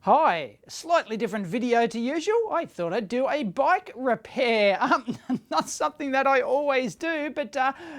Hi, slightly different video to usual. I thought I'd do a bike repair. Not something that I always do, but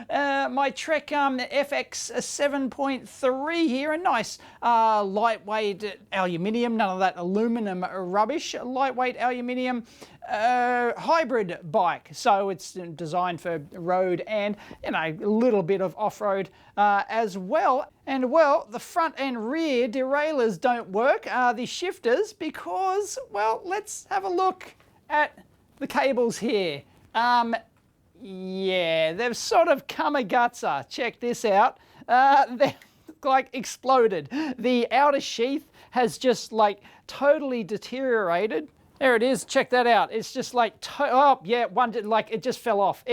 my Trek FX 7.3 here, a nice lightweight aluminium, none of that aluminum rubbish, lightweight aluminium hybrid bike. So it's designed for road and, you know, a little bit of off-road as well. And well, the front and rear derailleurs don't work, the shifters, because, well, let's have a look at the cables here. Yeah, they've sort of kamikaze. Check this out. They're like exploded. The outer sheath has just like totally deteriorated. There it is, check that out. It's just like, oh yeah, one did, like it just fell off.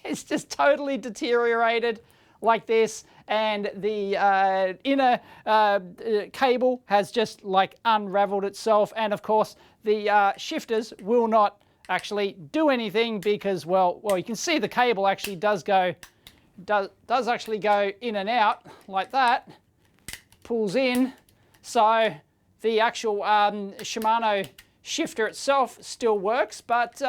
It's just totally deteriorated like this, and the inner cable has just like unraveled itself, and of course the shifters will not actually do anything because, well, you can see the cable actually does actually go in and out like that, pulls in, so the actual Shimano shifter itself still works, but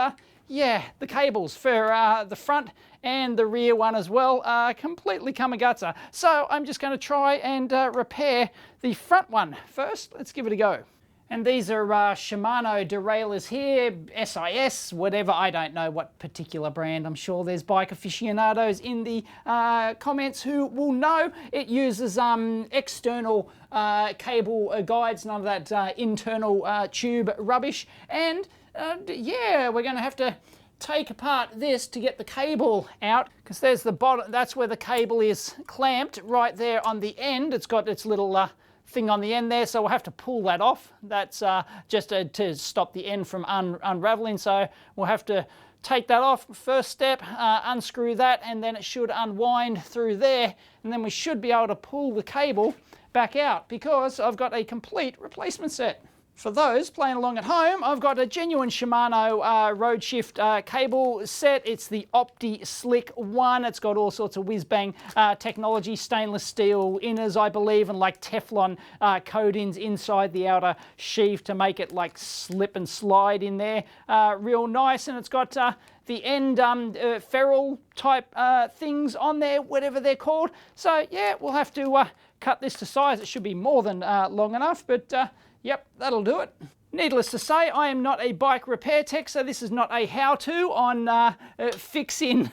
yeah, the cables for the front and the rear one as well are completely kamikaze. So I'm just going to try and repair the front one first. Let's give it a go. And these are Shimano derailleurs here, SIS, whatever, I don't know what particular brand. I'm sure there's bike aficionados in the comments who will know. It uses external cable guides, none of that internal tube rubbish. And yeah, we're going to have to take apart this to get the cable out, because there's the bottom, that's where the cable is clamped, right there on the end. It's got its little thing on the end there, so we'll have to pull that off. That's just to stop the end from unraveling, so we'll have to take that off. First step, unscrew that, and then it should unwind through there, and then we should be able to pull the cable back out, because I've got a complete replacement set. For those playing along at home, I've got a genuine Shimano road shift cable set. It's the Opti Slick one. It's got all sorts of whiz-bang technology, stainless steel inners, I believe, and like Teflon coatings inside the outer sheath to make it like slip and slide in there. Real nice, and it's got the end ferrule type things on there, whatever they're called. So yeah, we'll have to cut this to size. It should be more than long enough, but yep, that'll do it. Needless to say, I am not a bike repair tech, so this is not a how-to on fixing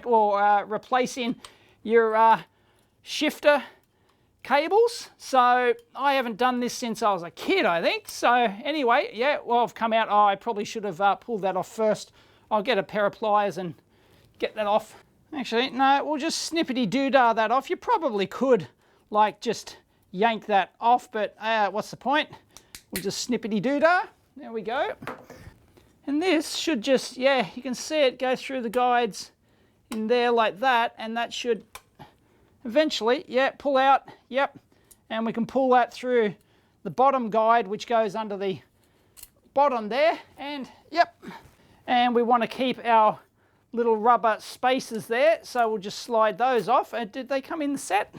or replacing your shifter cables. So I haven't done this since I was a kid, I think. So anyway, yeah, well, I've come out. Oh, I probably should have pulled that off first. I'll get a pair of pliers and get that off. Actually, no, we'll just snippety-doo-dah that off. You probably could, like, just yank that off, but what's the point? We'll just snippety-doo-dah. There we go. And this should just, yeah, you can see it go through the guides in there like that, and that should eventually, yeah, pull out, yep. And we can pull that through the bottom guide, which goes under the bottom there, and yep. And we want to keep our little rubber spaces there, so we'll just slide those off. Did they come in the set?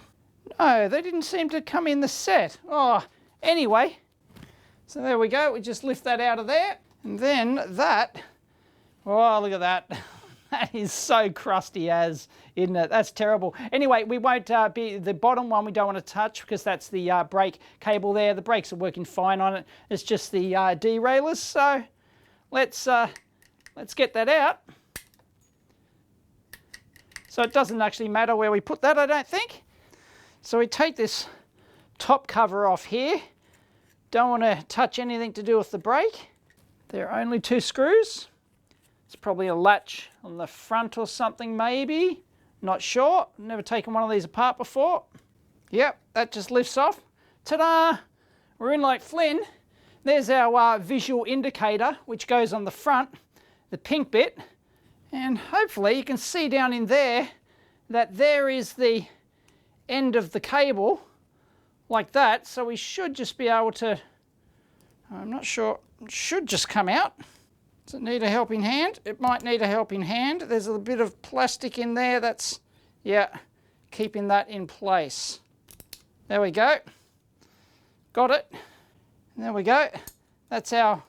No, they didn't seem to come in the set. Oh, anyway, so there we go. We just lift that out of there. And then that, oh, look at that. That is so crusty as, isn't it? That's terrible. Anyway, we won't be, the bottom one we don't want to touch because that's the brake cable there. The brakes are working fine on it. It's just the derailleurs. So let's get that out. So it doesn't actually matter where we put that, I don't think. So we take this top cover off here. Don't want to touch anything to do with the brake. There are only 2 screws. It's probably a latch on the front or something maybe. Not sure. Never taken one of these apart before. Yep, that just lifts off. Ta-da! We're in like Flynn. There's our visual indicator, which goes on the front, the pink bit. And hopefully you can see down in there that there is the end of the cable like that, so we should just be able to, I'm not sure, it should just come out. Does it need a helping hand? It might need a helping hand. There's a bit of plastic in there that's, yeah, keeping that in place. There we go. Got it. There we go. That's our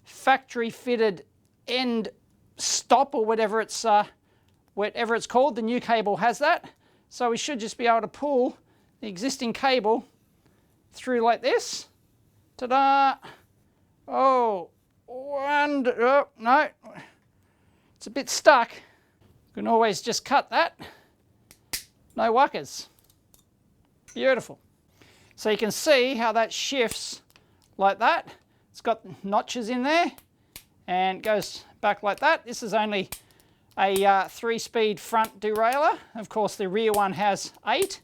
factory fitted end stop, or whatever it's called. The new cable has that. So we should just be able to pull the existing cable through like this. Ta-da! Oh, no. It's a bit stuck. You can always just cut that. No wuckers. Beautiful. So you can see how that shifts like that. It's got notches in there and goes back like that. This is only a 3-speed front derailleur. Of course, the rear one has 8,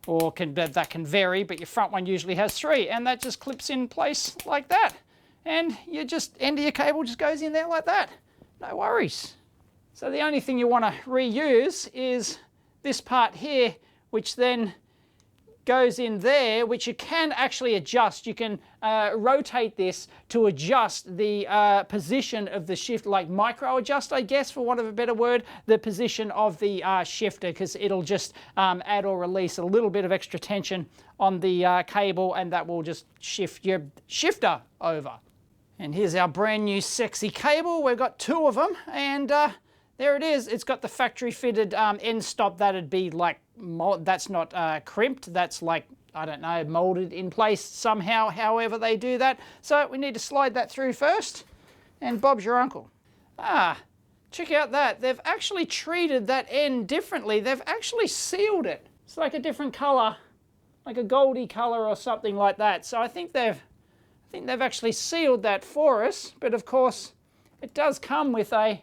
or that can vary, but your front one usually has 3, and that just clips in place like that. And you just, end of your cable just goes in there like that. No worries. So the only thing you want to reuse is this part here, which then goes in there, which you can actually adjust. You can rotate this to adjust the position of the shift, like micro adjust, I guess, for want of a better word, the position of the shifter, because it'll just add or release a little bit of extra tension on the cable, and that will just shift your shifter over. And here's our brand new sexy cable. We've got 2 of them, and there it is. It's got the factory fitted end stop. That'd be like, that's not crimped. That's like, I don't know, molded in place somehow, however they do that. So we need to slide that through first, and Bob's your uncle. Check out that. They've actually treated that end differently. They've actually sealed it. It's like a different color, like a goldy color or something like that. So I think they've actually sealed that for us. But of course, it does come with a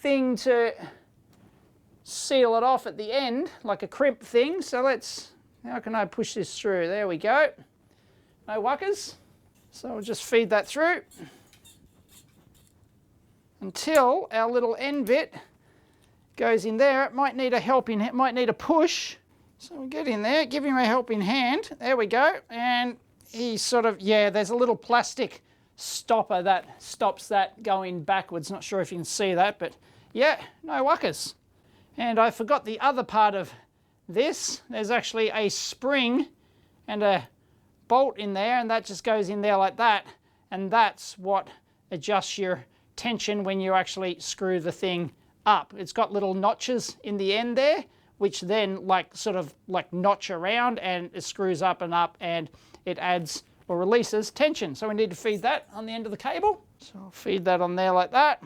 thing to seal it off at the end, like a crimp thing. So how can I push this through? There we go. No wuckers. So we'll just feed that through until our little end bit goes in there. It might need a push. So we get in there, give him a helping hand. There we go. And he sort of, there's a little plastic stopper that stops that going backwards. Not sure if you can see that, but yeah, no wuckers. And I forgot the other part of this. There's actually a spring and a bolt in there, and that just goes in there like that. And that's what adjusts your tension when you actually screw the thing up. It's got little notches in the end there, which then sort of notch around, and it screws up, and it adds or releases tension. So we need to feed that on the end of the cable. So I'll feed that on there like that.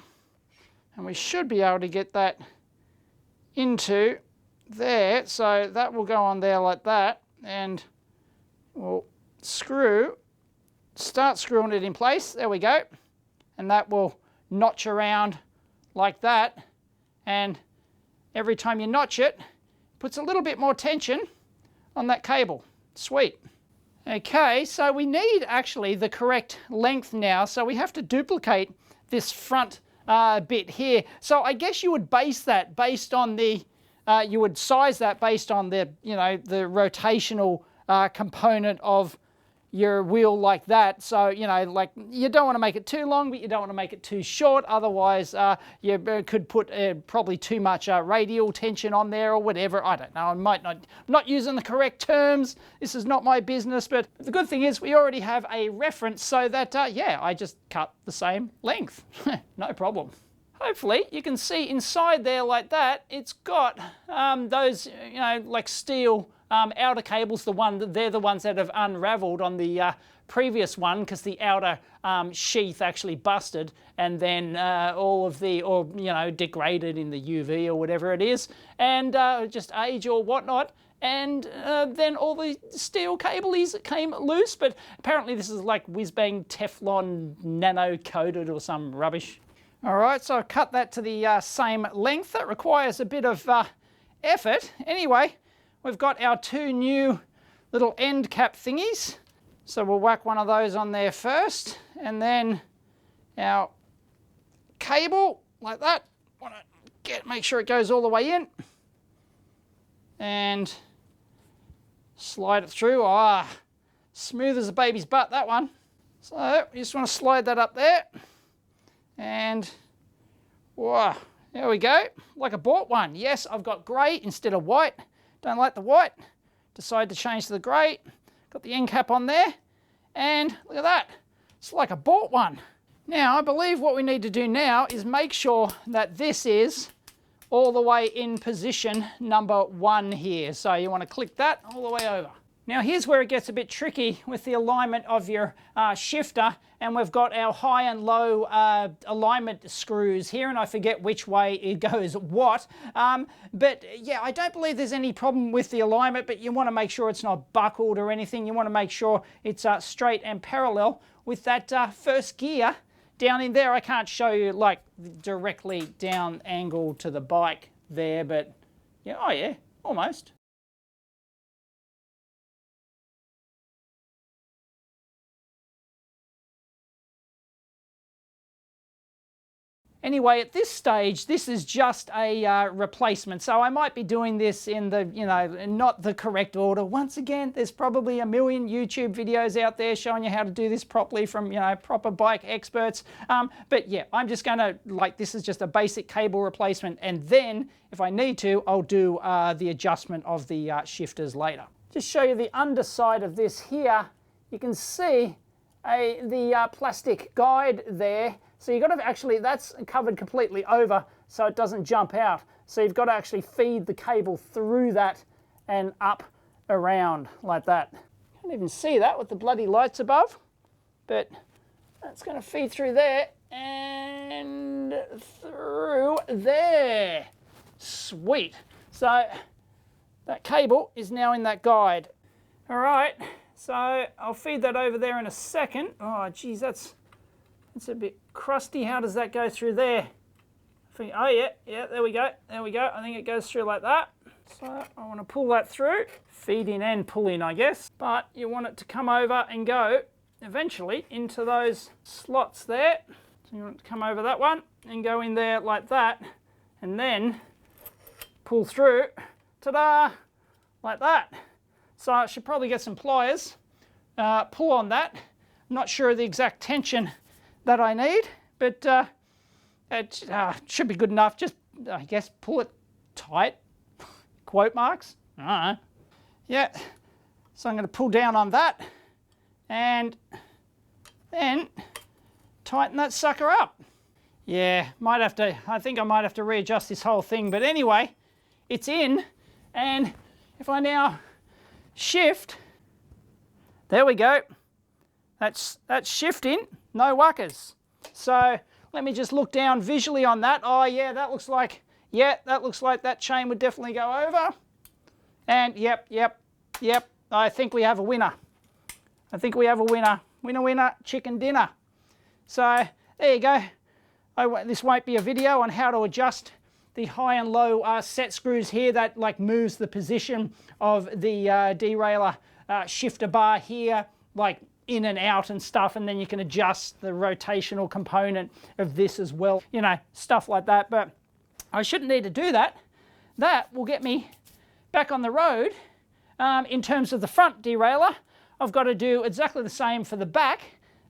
And we should be able to get that into there. So that will go on there like that, and we'll start screwing it in place. There we go. And that will notch around like that. And every time you notch it, puts a little bit more tension on that cable. Sweet. Okay, so we need actually the correct length now. So we have to duplicate this front bit here. So I guess you would base that based on the, you would size that based on the, the rotational component of your wheel like that. So, you don't want to make it too long, but you don't want to make it too short. Otherwise, you could put probably too much radial tension on there or whatever. I don't know. I'm not using the correct terms. This is not my business. But the good thing is we already have a reference, so that, I just cut the same length. No problem. Hopefully you can see inside there like that, it's got those, like steel outer cables. They're the ones that have unraveled on the previous one, because the outer sheath actually busted, and then degraded in the UV or whatever it is, and just age or whatnot. And then all the steel cablies came loose, but apparently this is like whiz-bang Teflon nano-coated or some rubbish. All right, so I've cut that to the same length. That requires a bit of effort. Anyway, we've got our 2 new little end cap thingies. So we'll whack one of those on there first, and then our cable like that. Want to make sure it goes all the way in, and slide it through. Smooth as a baby's butt, that one. So you just want to slide that up there, and wow, there we go. Like I bought one. Yes, I've got grey instead of white. Don't like the white. Decide to change to the grey. got the end cap on there, and look at that. It's like I bought one. Now, I believe what we need to do now is make sure that this is all the way in position number 1 here. So you want to click that all the way over. Now here's where it gets a bit tricky with the alignment of your shifter, and we've got our high and low alignment screws here, and I forget which way it goes what. But yeah, I don't believe there's any problem with the alignment, but you want to make sure it's not buckled or anything. You want to make sure it's straight and parallel with that first gear down in there. I can't show you like directly down angle to the bike there, but yeah, oh yeah, almost. Anyway, at this stage, this is just a replacement. So I might be doing this in the, not the correct order. Once again, there's probably a million YouTube videos out there showing you how to do this properly from, proper bike experts. But yeah, I'm just going to, this is just a basic cable replacement. And then, if I need to, I'll do the adjustment of the shifters later. Just show you the underside of this here. You can see the plastic guide there. So you've got to actually, that's covered completely over so it doesn't jump out. So you've got to actually feed the cable through that and up around like that. Can't even see that with the bloody lights above, but that's going to feed through there and through there. Sweet. So that cable is now in that guide. All right, so I'll feed that over there in a second. Oh, geez, that's a bit crusty. How does that go through there? Oh yeah, there we go. I think it goes through like that. So I want to pull that through, feed in and pull in, I guess. But you want it to come over and go eventually into those slots there. So you want it to come over that one and go in there like that, and then pull through, ta-da, like that. So I should probably get some pliers, pull on that. I'm not sure of the exact tension that I need, but it should be good enough. Just, I guess, pull it tight, quote marks, I don't know. Yeah, so I'm going to pull down on that and then tighten that sucker up. Yeah, I think I might have to readjust this whole thing, but anyway, it's in, and if I now shift, there we go, that's shifting. No wuckers. So let me just look down visually on that. Oh yeah, that looks like that chain would definitely go over. And yep. I think we have a winner. Winner, chicken dinner. So there you go. This won't be a video on how to adjust the high and low set screws here. That moves the position of the derailleur shifter bar here, in and out and stuff, and then you can adjust the rotational component of this as well, stuff like that. But I shouldn't need to do that. That will get me back on the road. In terms of the front derailleur, I've got to do exactly the same for the back.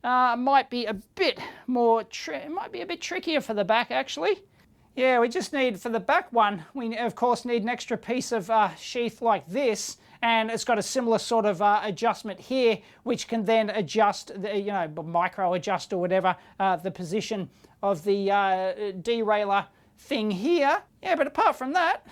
Might be a bit trickier for the back actually. Yeah, we just need, for the back one, we of course need an extra piece of sheath like this, and it's got a similar sort of adjustment here, which can then adjust, micro adjust or whatever, the position of the derailleur thing here. Yeah, but apart from that,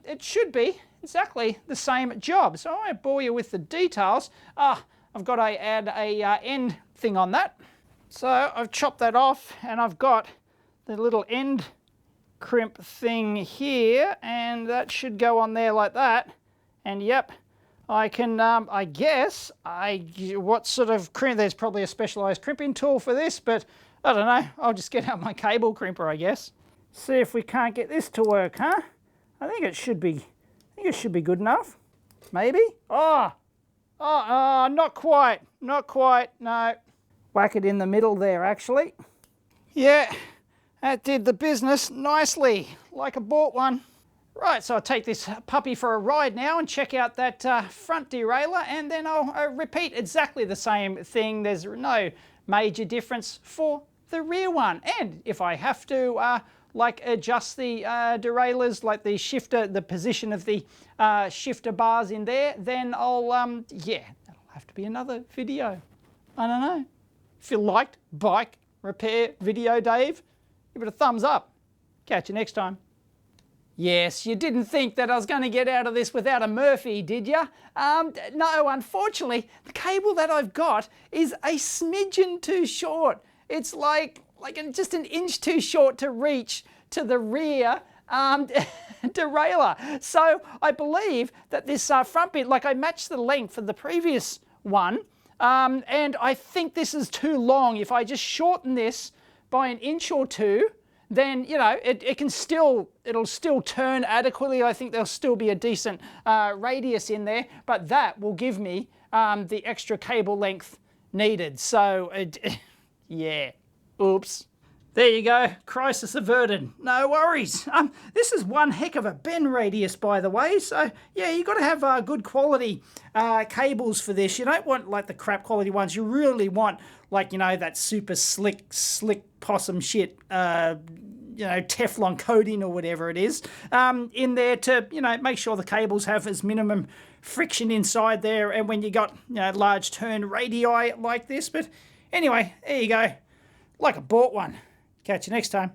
it should be exactly the same job. So I won't bore you with the details. I've got to add a end thing on that. So I've chopped that off, and I've got the little end crimp thing here, and that should go on there like that. And yep, I can, I guess, what sort of crimp, there's probably a specialized crimping tool for this, but I don't know, I'll just get out my cable crimper, I guess. See if we can't get this to work, huh? I think it should be good enough. Maybe? Not quite, no. Whack it in the middle there, actually. Yeah, that did the business nicely, like I bought one. Right, so I'll take this puppy for a ride now and check out that front derailleur, and then I'll repeat exactly the same thing. There's no major difference for the rear one. And if I have to adjust the derailleurs, like the shifter, the position of the shifter bars in there, then I'll, yeah, that'll have to be another video. I don't know. If you liked bike repair video, Dave, give it a thumbs up. Catch you next time. Yes, you didn't think that I was going to get out of this without a Murphy, did you? No, unfortunately, the cable that I've got is a smidgen too short. It's like just an inch too short to reach to the rear derailleur. So I believe that this front bit, like I matched the length of the previous one, and I think this is too long. If I just shorten this by an inch or two, then, you know, it'll still turn adequately. I think there'll still be a decent radius in there, but that will give me the extra cable length needed. So, yeah, oops. There you go, crisis averted. No worries. This is one heck of a bend radius, by the way. So yeah, you got to have good quality cables for this. You don't want like the crap quality ones. You really want like, you know, that super slick possum shit, you know, Teflon coating or whatever it is in there to, you know, make sure the cables have as minimum friction inside there. And when you got, you know, large turn radii like this. But anyway, there you go. Like I bought one. Catch you next time.